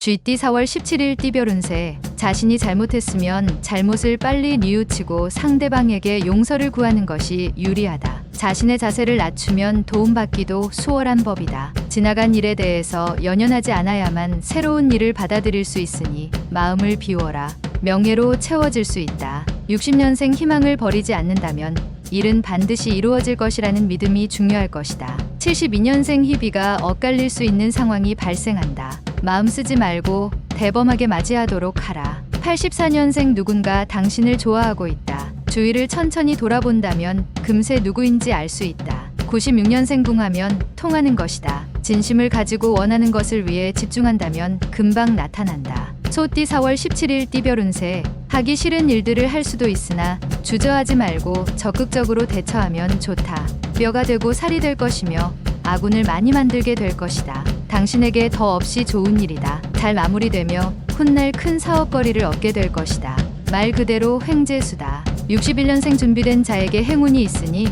쥐띠 4월 17일 띠별운세. 자신이 잘못했으면 잘못을 빨리 뉘우치고 상대방에게 용서를 구하는 것이 유리하다. 자신의 자세를 낮추면 도움받기도 수월한 법이다. 지나간 일에 대해서 연연하지 않아야만 새로운 일을 받아들일 수 있으니 마음을 비워라. 명예로 채워질 수 있다. 60년생 희망을 버리지 않는다면 일은 반드시 이루어질 것이라는 믿음이 중요할 것이다. 72년생 희비가 엇갈릴 수 있는 상황이 발생한다. 마음 쓰지 말고 대범하게 맞이하도록 하라. 84년생 누군가 당신을 좋아하고 있다. 주위를 천천히 돌아본다면 금세 누구인지 알 수 있다. 96년생 궁하면 통하는 것이다. 진심을 가지고 원하는 것을 위해 집중한다면 금방 나타난다. 소띠 4월 17일 띠별운세. 하기 싫은 일들을 할 수도 있으나 주저하지 말고 적극적으로 대처하면 좋다. 뼈가 되고 살이 될 것이며 아군을 많이 만들게 될 것이다. 당신에게 더 없이 좋은 일이다. 잘 마무리되며 훗날 큰 사업거리를 얻게 될 것이다. 말 그대로 횡재수다. 61년생 준비된 자에게 행운이 있으니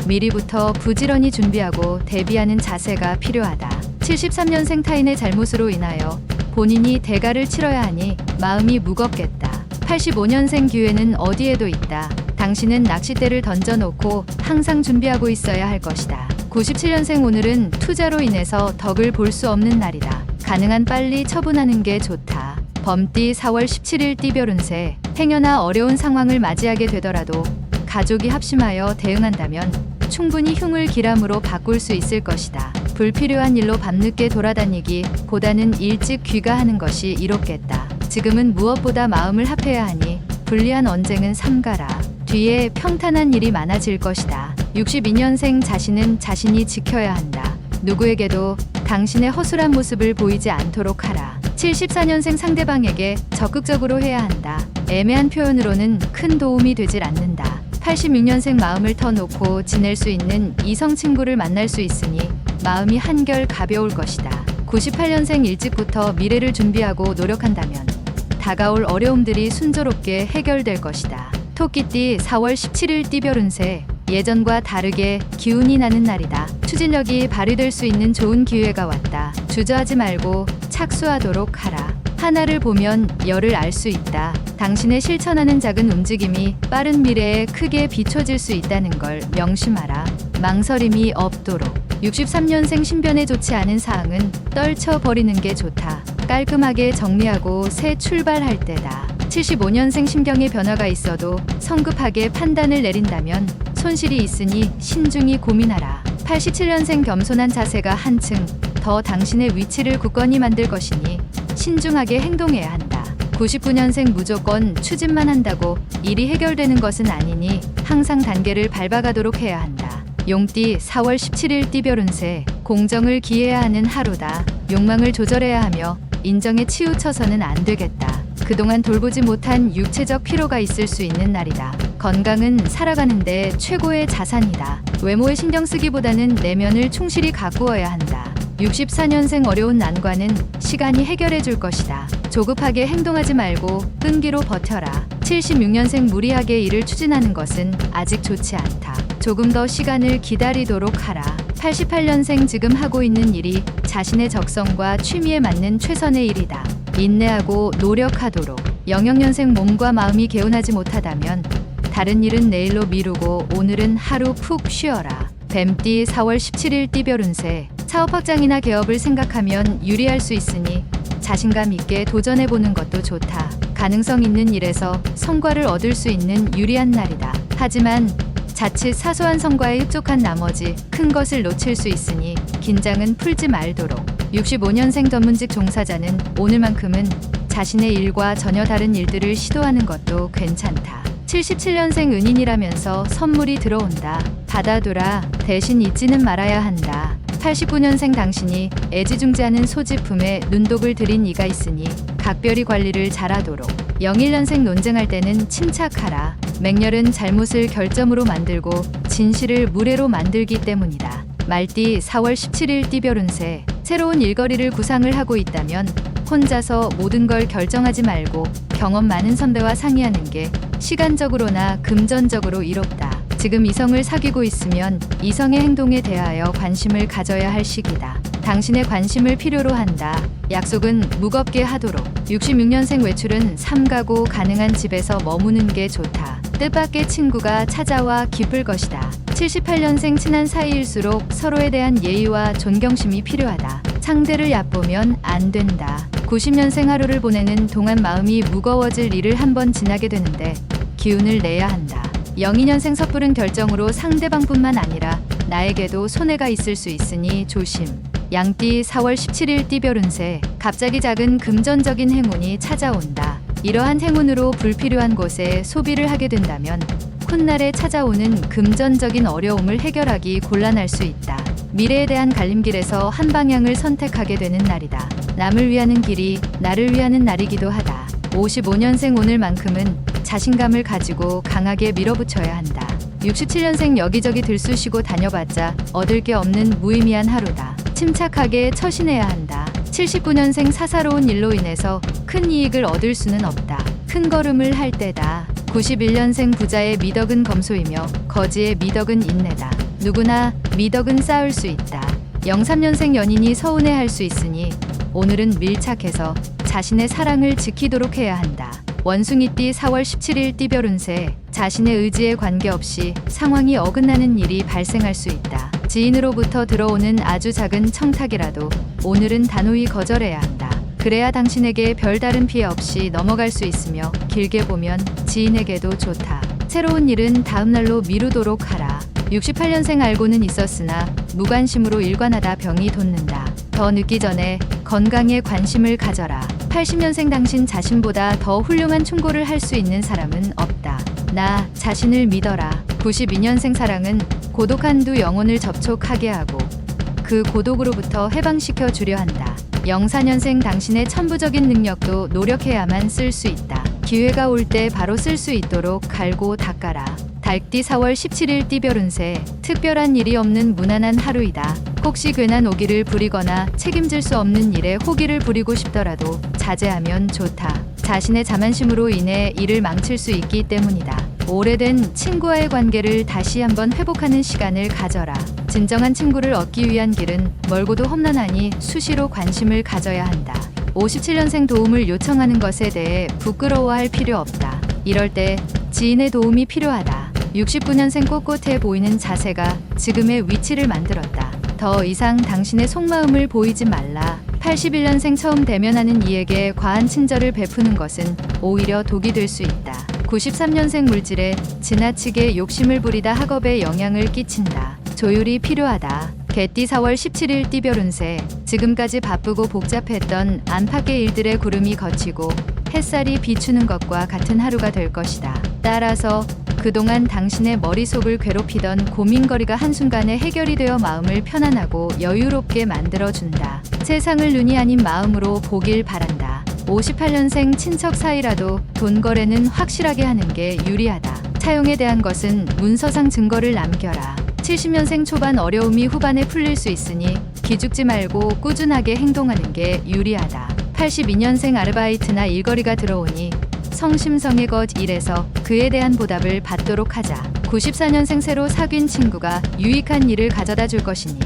미리부터 부지런히 준비하고 대비하는 자세가 필요하다. 73년생 타인의 잘못으로 인하여 본인이 대가를 치러야 하니 마음이 무겁겠다. 85년생 기회는 어디에도 있다. 당신은 낚싯대를 던져놓고 항상 준비하고 있어야 할 것이다. 97년생 오늘은 투자로 인해서 덕을 볼 수 없는 날이다. 가능한 빨리 처분하는 게 좋다. 범띠 4월 17일 띠별운세. 행여나 어려운 상황을 맞이하게 되더라도 가족이 합심하여 대응한다면 충분히 흉을 기람으로 바꿀 수 있을 것이다. 불필요한 일로 밤늦게 돌아다니기 보다는 일찍 귀가하는 것이 이롭겠다. 지금은 무엇보다 마음을 합해야 하니 불리한 언쟁은 삼가라. 뒤에 평탄한 일이 많아질 것이다. 62년생 자신은 자신이 지켜야 한다. 누구에게도 당신의 허술한 모습을 보이지 않도록 하라. 74년생 상대방에게 적극적으로 해야 한다. 애매한 표현으로는 큰 도움이 되질 않는다. 86년생 마음을 터놓고 지낼 수 있는 이성 친구를 만날 수 있으니 마음이 한결 가벼울 것이다. 98년생 일찍부터 미래를 준비하고 노력한다면 다가올 어려움들이 순조롭게 해결될 것이다. 토끼띠 4월 17일 띠별운세. 예전과 다르게 기운이 나는 날이다. 추진력이 발휘될 수 있는 좋은 기회가 왔다. 주저하지 말고 착수하도록 하라. 하나를 보면 열을 알 수 있다. 당신의 실천하는 작은 움직임이 빠른 미래에 크게 비춰질 수 있다는 걸 명심하라. 망설임이 없도록. 63년생 신변에 좋지 않은 사항은 떨쳐버리는 게 좋다. 깔끔하게 정리하고 새 출발할 때다. 75년생 심경의 변화가 있어도 성급하게 판단을 내린다면 손실이 있으니 신중히 고민하라. 87년생 겸손한 자세가 한층 더 당신의 위치를 굳건히 만들 것이니 신중하게 행동해야 한다. 99년생 무조건 추진만 한다고 일이 해결되는 것은 아니니 항상 단계를 밟아가도록 해야 한다. 용띠 4월 17일 띠별운세. 공정을 기해야 하는 하루다. 욕망을 조절해야 하며 인정에 치우쳐서는 안 되겠다. 그동안 돌보지 못한 육체적 피로가 있을 수 있는 날이다. 건강은 살아가는데 최고의 자산이다. 외모에 신경 쓰기보다는 내면을 충실히 가꾸어야 한다. 64년생 어려운 난관은 시간이 해결해 줄 것이다. 조급하게 행동하지 말고 끈기로 버텨라. 76년생 무리하게 일을 추진하는 것은 아직 좋지 않다. 조금 더 시간을 기다리도록 하라. 88년생 지금 하고 있는 일이 자신의 적성과 취미에 맞는 최선의 일이다. 인내하고 노력하도록. 영역년생 몸과 마음이 개운하지 못하다면 다른 일은 내일로 미루고 오늘은 하루 푹 쉬어라. 뱀띠 4월 17일 띠별운세. 사업 확장이나 개업을 생각하면 유리할 수 있으니 자신감 있게 도전해보는 것도 좋다. 가능성 있는 일에서 성과를 얻을 수 있는 유리한 날이다. 하지만 자칫 사소한 성과에 흡족한 나머지 큰 것을 놓칠 수 있으니 긴장은 풀지 말도록. 65년생 전문직 종사자는 오늘만큼은 자신의 일과 전혀 다른 일들을 시도하는 것도 괜찮다. 77년생 은인이라면서 선물이 들어온다. 받아두라. 대신 잊지는 말아야 한다. 89년생 당신이 애지중지하는 소지품에 눈독을 들인 이가 있으니 각별히 관리를 잘하도록. 01년생 논쟁할 때는 침착하라. 맹렬은 잘못을 결점으로 만들고 진실을 무례로 만들기 때문이다. 말띠 4월 17일 띠별운세. 새로운 일거리를 구상을 하고 있다면 혼자서 모든 걸 결정하지 말고 경험 많은 선배와 상의하는 게 시간적으로나 금전적으로 이롭다. 지금 이성을 사귀고 있으면 이성의 행동에 대하여 관심을 가져야 할 시기다. 당신의 관심을 필요로 한다. 약속은 무겁게 하도록. 66년생 외출은 삼가고 가능한 집에서 머무는 게 좋다. 뜻밖의 친구가 찾아와 기쁠 것이다. 78년생 친한 사이일수록 서로에 대한 예의와 존경심이 필요하다. 상대를 얕보면 안 된다. 90년생 하루를 보내는 동안 마음이 무거워질 일을 한번 지나게 되는데 기운을 내야 한다. 02년생 섣부른 결정으로 상대방뿐만 아니라 나에게도 손해가 있을 수 있으니 조심. 양띠 4월 17일 띠별 운세. 갑자기 작은 금전적인 행운이 찾아온다. 이러한 행운으로 불필요한 곳에 소비를 하게 된다면 훗날에 찾아오는 금전적인 어려움을 해결하기 곤란할 수 있다. 미래에 대한 갈림길에서 한 방향을 선택하게 되는 날이다. 남을 위하는 길이 나를 위하는 날이기도 하다. 55년생 오늘만큼은 자신감을 가지고 강하게 밀어붙여야 한다. 67년생 여기저기 들쑤시고 다녀봤자 얻을 게 없는 무의미한 하루다. 침착하게 처신해야 한다. 79년생 사사로운 일로 인해서 큰 이익을 얻을 수는 없다. 큰 걸음을 할 때다. 91년생 부자의 미덕은 검소이며 거지의 미덕은 인내다. 누구나 미덕은 쌓을 수 있다. 03년생 연인이 서운해할 수 있으니 오늘은 밀착해서 자신의 사랑을 지키도록 해야 한다. 원숭이띠 4월 17일 띠별 운세. 자신의 의지에 관계없이 상황이 어긋나는 일이 발생할 수 있다. 지인으로부터 들어오는 아주 작은 청탁이라도 오늘은 단호히 거절해야 한다. 그래야 당신에게 별다른 피해 없이 넘어갈 수 있으며 길게 보면 지인에게도 좋다. 새로운 일은 다음 날로 미루도록 하라. 68년생 알고는 있었으나 무관심으로 일관하다 병이 돋는다. 더 늦기 전에 건강에 관심을 가져라. 80년생 당신 자신보다 더 훌륭한 충고를 할 수 있는 사람은 없다. 나 자신을 믿어라. 92년생 사랑은 고독한 두 영혼을 접촉하게 하고 그 고독으로부터 해방시켜 주려 한다. 04년생 당신의 천부적인 능력도 노력해야만 쓸 수 있다. 기회가 올 때 바로 쓸 수 있도록 갈고 닦아라. 달띠 4월 17일 띠별 운세. 특별한 일이 없는 무난한 하루이다. 혹시 괜한 오기를 부리거나 책임질 수 없는 일에 호기를 부리고 싶더라도 자제하면 좋다. 자신의 자만심으로 인해 일을 망칠 수 있기 때문이다. 오래된 친구와의 관계를 다시 한번 회복하는 시간을 가져라. 진정한 친구를 얻기 위한 길은 멀고도 험난하니 수시로 관심을 가져야 한다. 57년생 도움을 요청하는 것에 대해 부끄러워할 필요 없다. 이럴 때 지인의 도움이 필요하다. 69년생 꼿꼿해 보이는 자세가 지금의 위치를 만들었다. 더 이상 당신의 속마음을 보이지 말라. 81년생 처음 대면하는 이에게 과한 친절을 베푸는 것은 오히려 독이 될 수 있다. 93년생 물질에 지나치게 욕심을 부리다 학업에 영향을 끼친다. 조율이 필요하다. 개띠 4월 17일 띠별 운세. 지금까지 바쁘고 복잡했던 안팎의 일들의 구름이 걷히고 햇살이 비추는 것과 같은 하루가 될 것이다. 따라서 그동안 당신의 머릿속을 괴롭히던 고민거리가 한순간에 해결이 되어 마음을 편안하고 여유롭게 만들어준다. 세상을 눈이 아닌 마음으로 보길 바란다. 58년생 친척 사이라도 돈 거래는 확실하게 하는 게 유리하다. 차용에 대한 것은 문서상 증거를 남겨라. 70년생 초반 어려움이 후반에 풀릴 수 있으니 기죽지 말고 꾸준하게 행동하는 게 유리하다. 82년생 아르바이트나 일거리가 들어오니 성심성의껏 일해서 그에 대한 보답을 받도록 하자. 94년생 새로 사귄 친구가 유익한 일을 가져다 줄 것이니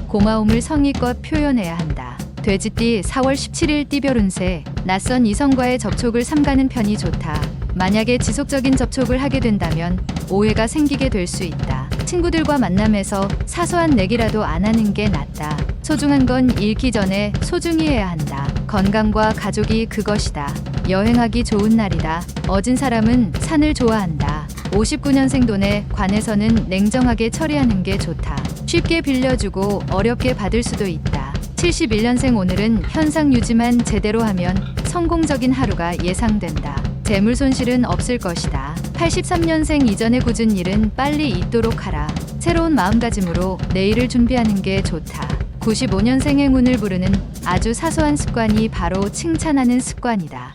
고마움을 성의껏 표현해야 한다. 돼지띠 4월 17일 띠별 운세. 낯선 이성과의 접촉을 삼가는 편이 좋다. 만약에 지속적인 접촉을 하게 된다면 오해가 생기게 될 수 있다. 친구들과 만남에서 사소한 내기라도 안 하는 게 낫다. 소중한 건 잃기 전에 소중히 해야 한다. 건강과 가족이 그것이다. 여행하기 좋은 날이다. 어진 사람은 산을 좋아한다. 59년생 돈에 관해서는 냉정하게 처리하는 게 좋다. 쉽게 빌려주고 어렵게 받을 수도 있다. 71년생 오늘은 현상 유지만 제대로 하면 성공적인 하루가 예상된다. 재물 손실은 없을 것이다. 83년생 이전에 굳은 일은 빨리 잊도록 하라. 새로운 마음가짐으로 내일을 준비하는 게 좋다. 95년생 행운을 부르는 아주 사소한 습관이 바로 칭찬하는 습관이다.